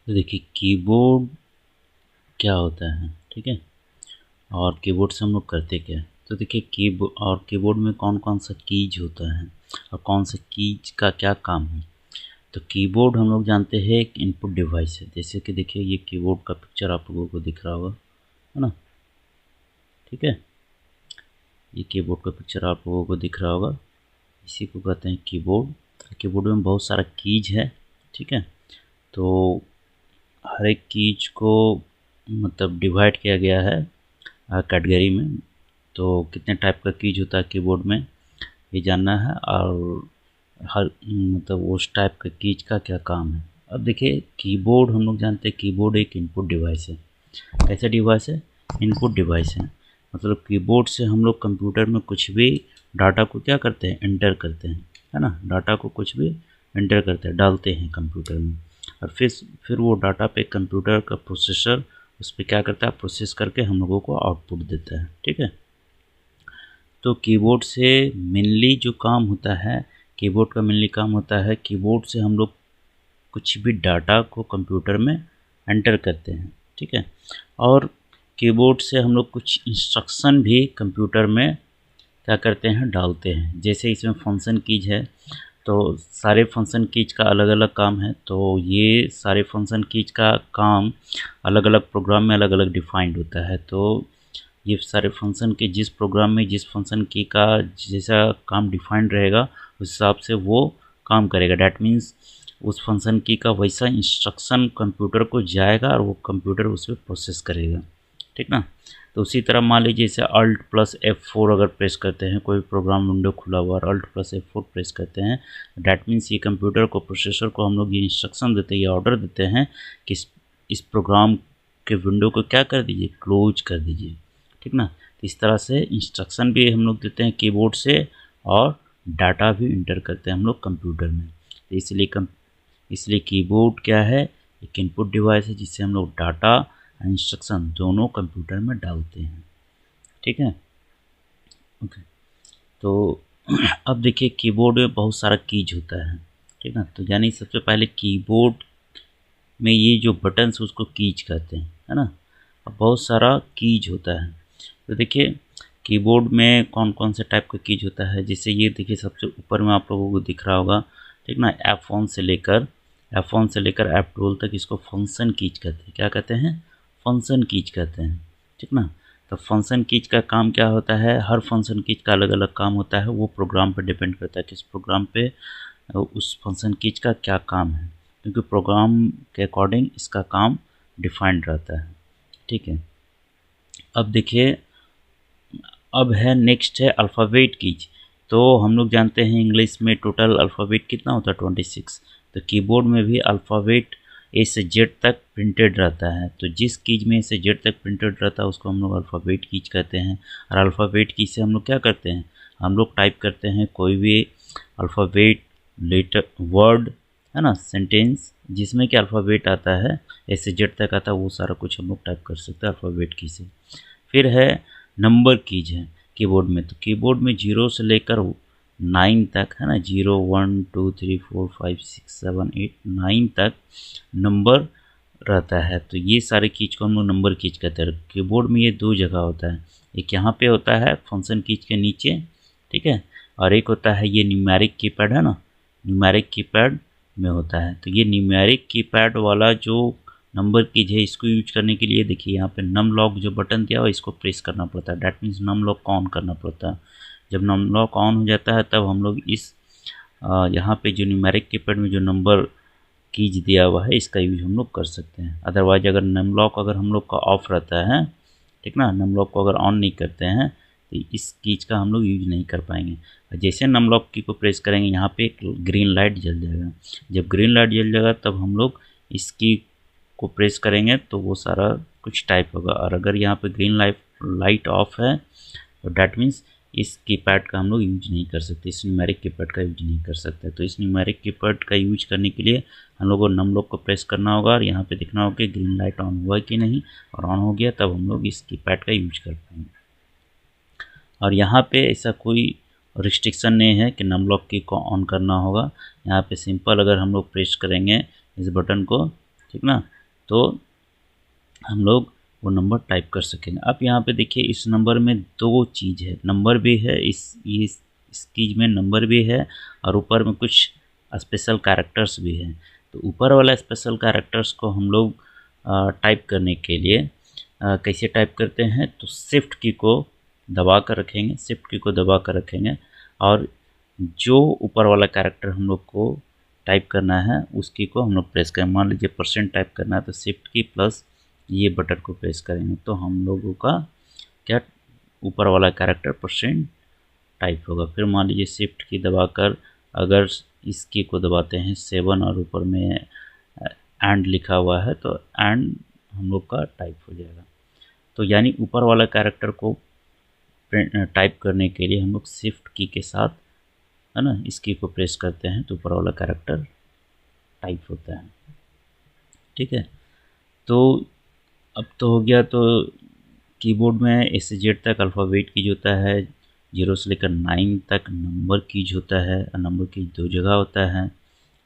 तो देखिए कीबोर्ड क्या होता है, ठीक है, और कीबोर्ड से हम लोग करते क्या है। तो देखिए कीबोर्ड में कौन कौन सा कीज होता है और कौन सा कीज का क्या काम है। तो कीबोर्ड हम लोग जानते हैं एक इनपुट डिवाइस है। जैसे कि देखिए ये कीबोर्ड का पिक्चर आप लोगों को दिख रहा होगा, है ना, ठीक है। ये कीबोर्ड का पिक्चर आप लोगों को दिख रहा होगा, इसी को कहते हैं कीबोर्ड। कीबोर्ड में बहुत सारा कीज है, ठीक है। तो हर एक कीज को मतलब डिवाइड किया गया है कैटेगरी में। तो कितने टाइप का कीज होता है कीबोर्ड में ये जानना है, और हर मतलब उस टाइप का कीज का क्या काम है। अब देखिए कीबोर्ड हम लोग जानते हैं कीबोर्ड एक इनपुट डिवाइस है। कैसा डिवाइस है? इनपुट डिवाइस है। मतलब कीबोर्ड से हम लोग कंप्यूटर में कुछ भी डाटा को क्या करते हैं, एंटर करते हैं, है ना। डाटा को कुछ भी एंटर करते हैं, डालते हैं कंप्यूटर में, और फिर वो डाटा पे कंप्यूटर का प्रोसेसर उस पर क्या करता है, प्रोसेस करके हम लोगों को आउटपुट देता है, ठीक है। तो कीबोर्ड से मेनली जो काम होता है, कीबोर्ड का मेनली काम होता है, कीबोर्ड से हम लोग कुछ भी डाटा को कंप्यूटर में एंटर करते हैं, ठीक है। और कीबोर्ड से हम लोग कुछ इंस्ट्रक्शन भी कंप्यूटर में क्या करते हैं, डालते हैं। जैसे इसमें फंक्शन कीज है, तो सारे फंक्शन कीज का अलग अलग काम है। तो ये सारे फंक्शन कीज का काम अलग अलग प्रोग्राम में अलग अलग डिफाइंड होता है। तो ये सारे फंक्शन के जिस प्रोग्राम में जिस फंक्शन की का जैसा काम डिफाइंड रहेगा उस हिसाब से वो काम करेगा। डैट मीन्स उस फंक्शन की का वैसा इंस्ट्रक्शन कंप्यूटर को जाएगा और वो कंप्यूटर उस पर प्रोसेस करेगा, ठीक ना। तो उसी तरह मान लीजिए जैसे अल्ट प्लस F4 अगर प्रेस करते हैं, कोई प्रोग्राम विंडो खुला हुआ और अल्ट प्लस F4 प्रेस करते हैं, डैट मीन्स ये कंप्यूटर को, प्रोसेसर को हम लोग ये इंस्ट्रक्शन देते हैं, ये ऑर्डर देते हैं कि इस प्रोग्राम के विंडो को क्या कर दीजिए, क्लोज कर दीजिए, ठीक ना। तो इस तरह से इंस्ट्रक्शन भी हम लोग देते हैं कीबोर्ड से, और डाटा भी इंटर करते हैं हम लोग कंप्यूटर में। तो इसलिए कीबोर्ड क्या है, एक इनपुट डिवाइस है जिससे हम लोग डाटा और इंस्ट्रक्शन दोनों कंप्यूटर में डालते हैं, ठीक है, ओके। तो अब देखिए कीबोर्ड में बहुत सारा कीज होता है, ठीक ना। तो यानी सबसे पहले कीबोर्ड में ये जो बटन्स उसको कीज कहते हैं, है ना। अब बहुत सारा कीज होता है। तो देखिए कीबोर्ड में कौन कौन से टाइप का कीज होता है। जैसे ये देखिए सबसे ऊपर में आप लोगों को दिख रहा होगा, ठीक ना, F1 से लेकर F12 तक इसको फंक्शन कीज कहते हैं। क्या कहते हैं? फंक्शन कीज कहते हैं, ठीक ना। तो फंक्शन कीज का काम क्या होता है, हर फंक्शन कीज का अलग अलग काम होता है। वो प्रोग्राम पर डिपेंड करता है किस प्रोग्राम पे उस फंक्शन कीज का क्या काम है, क्योंकि प्रोग्राम के अकॉर्डिंग इसका काम डिफाइंड रहता है, ठीक है। अब देखिए अब है नेक्स्ट है अल्फ़ाबेट कीज। तो हम लोग जानते हैं इंग्लिश में टोटल अल्फ़ाबेट कितना होता है, 26। तो कीबोर्ड में भी अल्फ़ाबेट ए से जेड तक प्रिंटेड रहता है। तो जिस कीज में ए से जेड तक प्रिंटेड रहता है उसको हम लोग अल्फ़ाबेट कीज कहते हैं। और अल्फ़ाबेट कीज से हम लोग क्या करते हैं, हम लोग टाइप करते हैं कोई भी अल्फ़ाबेट, लेटर, वर्ड, है ना, सेंटेंस जिसमें कि अल्फ़ाबेट आता है, ए से जेड तक आता है, वो सारा कुछ हम लोग टाइप कर सकते हैं अल्फ़ाबेट की से। फिर है नंबर कीज है कीबोर्ड में। तो कीबोर्ड में 0 से लेकर 9 तक, है ना, 0 1 2 3 4 5 6 7 8 9 तक नंबर रहता है। तो ये सारे कीज को हम लोग नंबर कीज कहते हैं। कीबोर्ड में ये दो जगह होता है, एक यहाँ पे होता है फंक्शन कीज के नीचे, ठीक है, और एक होता है ये न्यूमेरिक कीपैड, है ना, न्यूमेरिक कीपैड में होता है। तो ये न्यूमेरिक कीपैड वाला जो नंबर कीज है, इसको यूज करने के लिए देखिए यहाँ पे नम लॉक जो बटन दिया हुआ इसको प्रेस करना पड़ता है। डैट मीन्स नम लॉक को ऑन करना पड़ता है। जब नम लॉक ऑन हो जाता है तब हम लोग इस यहाँ पे जो न्यूमेरिक कीपैड में जो नंबर कीज दिया हुआ है इसका यूज हम लोग कर सकते हैं। अदरवाइज अगर नम लॉक अगर हम लोग का ऑफ रहता है, ठीक ना, नम लॉक को अगर ऑन नहीं करते हैं तो इस कीज का हम लोग यूज नहीं कर पाएंगे। जैसे नम लॉक की को प्रेस करेंगे यहाँ पे एक ग्रीन लाइट जल जाएगा। जब ग्रीन लाइट जल जाएगा तब हम लोग इस की को प्रेस करेंगे तो वो सारा कुछ टाइप होगा। और अगर यहाँ पे ग्रीन लाइट ऑफ है तो डैट मीन्स इस कीपैड का हम लोग यूज नहीं कर सकते, इस न्यूमेरिक कीपैड का यूज नहीं कर सकते। तो इस न्यूमेरिक कीपैड का यूज करने के लिए हम लोग को नम लॉक को प्रेस करना होगा और यहाँ पे देखना होगा कि ग्रीन लाइट ऑन हुआ कि नहीं, और ऑन हो गया तब हम लोग इस कीपैड का यूज कर पाएंगे। और यहाँ पे ऐसा कोई रिस्ट्रिक्शन नहीं है कि नम लॉक की को ऑन करना होगा। यहाँ पे सिंपल अगर हम लोग प्रेस करेंगे इस बटन को, ठीक ना, तो हम लोग वो नंबर टाइप कर सकेंगे। अब यहाँ पे देखिए इस नंबर में दो चीज़ है, नंबर भी है, इस चीज़ में नंबर भी है और ऊपर में कुछ स्पेशल कैरेक्टर्स भी हैं। तो ऊपर वाला स्पेशल कैरेक्टर्स को हम लोग टाइप करने के लिए कैसे टाइप करते हैं, तो शिफ्ट की को दबा कर रखेंगे, शिफ्ट की को दबा कर रखेंगे और जो ऊपर वाला कैरेक्टर हम लोग को टाइप करना है उसकी को हम लोग प्रेस करें। मान लीजिए % टाइप करना है तो शिफ्ट की प्लस ये बटन को प्रेस करेंगे तो हम लोगों का क्या ऊपर वाला कैरेक्टर % टाइप होगा। फिर मान लीजिए शिफ्ट की दबाकर अगर इस की को दबाते हैं 7 और ऊपर में एंड लिखा हुआ है तो एंड हम लोग का टाइप हो जाएगा। तो यानी ऊपर वाला कैरेक्टर को टाइप करने के लिए हम लोग शिफ्ट की के साथ है ना इस की को प्रेस करते हैं तो ऊपर वाला कैरेक्टर टाइप होता है। ठीक है, तो अब तो हो गया। तो कीबोर्ड में ए से जेड तक अल्फ़ाबेट कीज होता है, 0 से लेकर 9 तक नंबर कीज होता है और नंबर कीज 2 जगह होता है।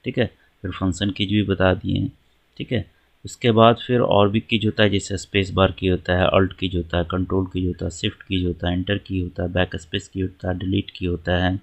ठीक है, फिर फंक्शन कीज भी बता दिए। ठीक है, उसके बाद फिर और भी कीज होता है, जैसे स्पेस बार की होता है, अल्ट कीज होता है, कंट्रोल कीज होता है, शिफ्ट कीज होता है, एंटर की होता है, बैक स्पेस की होता है, डिलीट की होता है,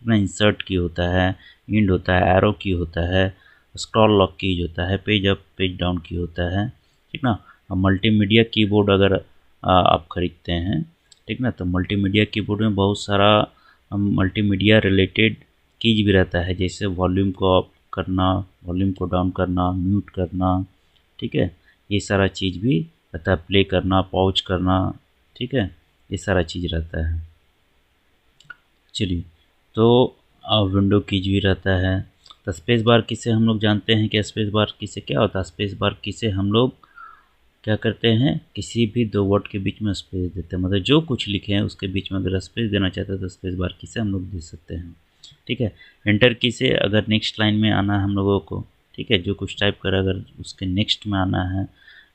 इंसर्ट की होता है, इंड होता है, एरो की होता है, स्क्रॉल लॉक कीज होता है, पेज अप पेज डाउन की होता है। ठीक ना। अब मल्टीमीडिया कीबोर्ड अगर आप खरीदते हैं, ठीक ना, तो मल्टीमीडिया कीबोर्ड में बहुत सारा मल्टीमीडिया रिलेटेड कीज भी रहता है, जैसे वॉल्यूम को अप करना, वॉल्यूम को डाउन करना, म्यूट करना। ठीक है, ये सारा चीज़ भी रहता है, प्ले करना, पॉज करना। ठीक है, ये सारा चीज़ रहता है। चलिए, तो विंडो कीज भी रहता है। तो स्पेस बार की से हम लोग जानते हैं कि स्पेस बार की से क्या होता है। स्पेस बार की से हम लोग क्या करते हैं, किसी भी दो वर्ड के बीच में स्पेस देते हैं, मतलब जो कुछ लिखे हैं उसके बीच में अगर स्पेस देना चाहते हैं तो स्पेस बार की से हम लोग दे सकते हैं। ठीक है, एंटर की से अगर नेक्स्ट लाइन में आना है हम लोगों को, ठीक है, जो कुछ टाइप कर अगर उसके नेक्स्ट में आना है,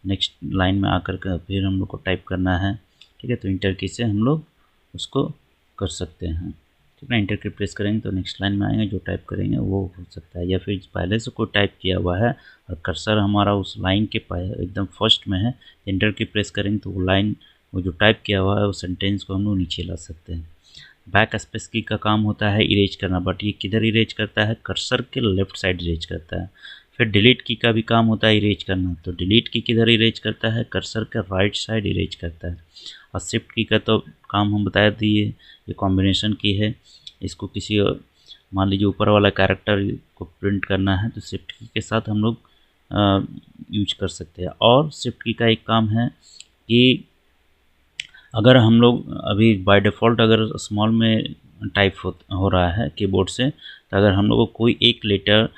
नेक्स्ट लाइन में आकर के फिर हम लोग को टाइप करना है। ठीक है, तो इंटर की से हम लोग उसको कर सकते हैं। ठीक है, इंटर की प्रेस करेंगे तो नेक्स्ट लाइन में आएंगे, जो टाइप करेंगे वो हो सकता है, या फिर पहले से कोई टाइप किया हुआ है और कर्सर हमारा उस लाइन के एकदम फर्स्ट में है, इंटर की प्रेस करेंगे तो वो लाइन, वो जो टाइप किया हुआ है वो सेंटेंस को हम लोग नीचे ला सकते हैं। बैक स्पेस की का काम होता है इरेज करना, बट ये किधर इरेज करता है, कर्सर के लेफ्ट साइड इरेज करता है। फिर डिलीट की का भी काम होता है इरेज करना, तो डिलीट की किधर इरेज करता है, कर्सर के राइट साइड इरेज करता है। और शिफ्ट की का तो काम हम बता दिए, ये कॉम्बिनेशन की है। इसको किसी मान लीजिए ऊपर वाला कैरेक्टर को प्रिंट करना है तो शिफ्ट की के साथ हम लोग यूज कर सकते हैं। और शिफ्ट की का एक काम है कि अगर हम लोग अभी बाय डिफ़ॉल्ट अगर स्मॉल में टाइप हो रहा है कीबोर्ड से, तो अगर हम लोग को कोई एक लेटर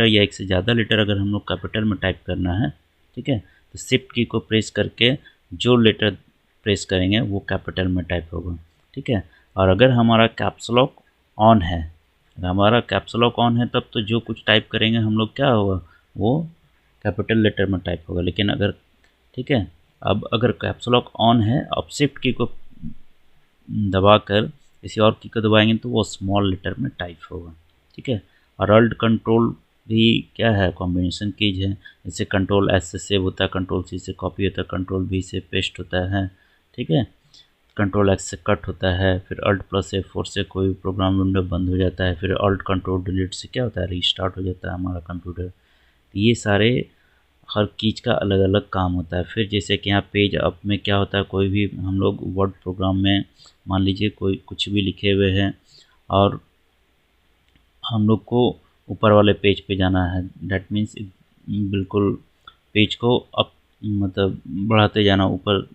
या एक से ज़्यादा लेटर अगर हम लोग कैपिटल में टाइप करना है, ठीक है, तो शिफ्ट की को प्रेस करके जो लेटर प्रेस करेंगे वो कैपिटल में टाइप होगा। ठीक है, और अगर हमारा कैप्स लॉक ऑन है, अगर हमारा कैप्स लॉक ऑन है तब तो जो कुछ टाइप करेंगे हम लोग क्या होगा, वो कैपिटल लेटर में टाइप होगा। लेकिन अगर, ठीक है, अब अगर कैप्स लॉक ऑन है, अब शिफ्ट की को दबाकर किसी और की को दबाएंगे तो वो स्मॉल लेटर में टाइप होगा। ठीक है, और अल्ट कंट्रोल भी क्या है, कॉम्बिनेशन कीज है। जैसे कंट्रोल एस से सेव होता है, कंट्रोल सी से कॉपी होता है, कंट्रोल वी से पेस्ट होता है। ठीक है, कंट्रोल एक्स से कट होता है, फिर अल्ट प्लस F4 से कोई प्रोग्राम विंडो बंद हो जाता है, फिर अल्ट कंट्रोल डिलीट से क्या होता है, रीस्टार्ट हो जाता है हमारा कंप्यूटर। ये सारे हर कीज का अलग अलग काम होता है। फिर जैसे कि यहाँ पेज अप में क्या होता है, कोई भी हम लोग वर्ड प्रोग्राम में मान लीजिए कोई कुछ भी लिखे हुए हैं और हम लोग को ऊपर वाले पेज पे जाना है, डैट मीन्स बिल्कुल पेज को अप मतलब बढ़ाते जाना, ऊपर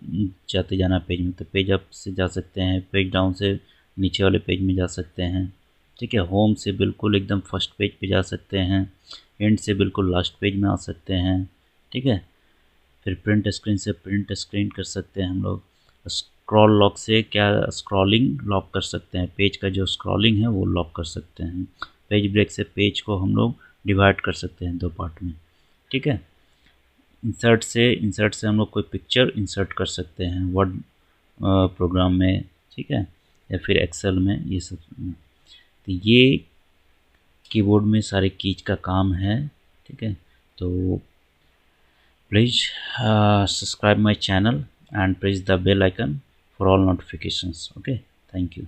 जाते जाना पेज में, तो पेज अप से जा सकते हैं, पेज डाउन से नीचे वाले पेज में जा सकते हैं। ठीक है, होम से बिल्कुल एकदम फर्स्ट पेज पे जा सकते हैं, एंड से बिल्कुल लास्ट पेज में आ सकते हैं। ठीक है, फिर प्रिंट स्क्रीन से प्रिंट स्क्रीन कर सकते हैं हम लोग। स्क्रॉल लॉक से क्या स्क्रॉलिंग लॉक कर सकते हैं, पेज का जो स्क्रॉलिंग है वो लॉक कर सकते हैं। पेज ब्रेक से पेज को हम लोग डिवाइड कर सकते हैं 2 पार्ट में। ठीक है, इंसर्ट से हम लोग कोई पिक्चर इंसर्ट कर सकते हैं वर्ड प्रोग्राम में। ठीक है, या फिर एक्सेल में, ये सब। तो ये कीबोर्ड में सारे कीज का काम है। ठीक है, तो please subscribe my channel and press the bell icon for all notifications. Okay, thank you.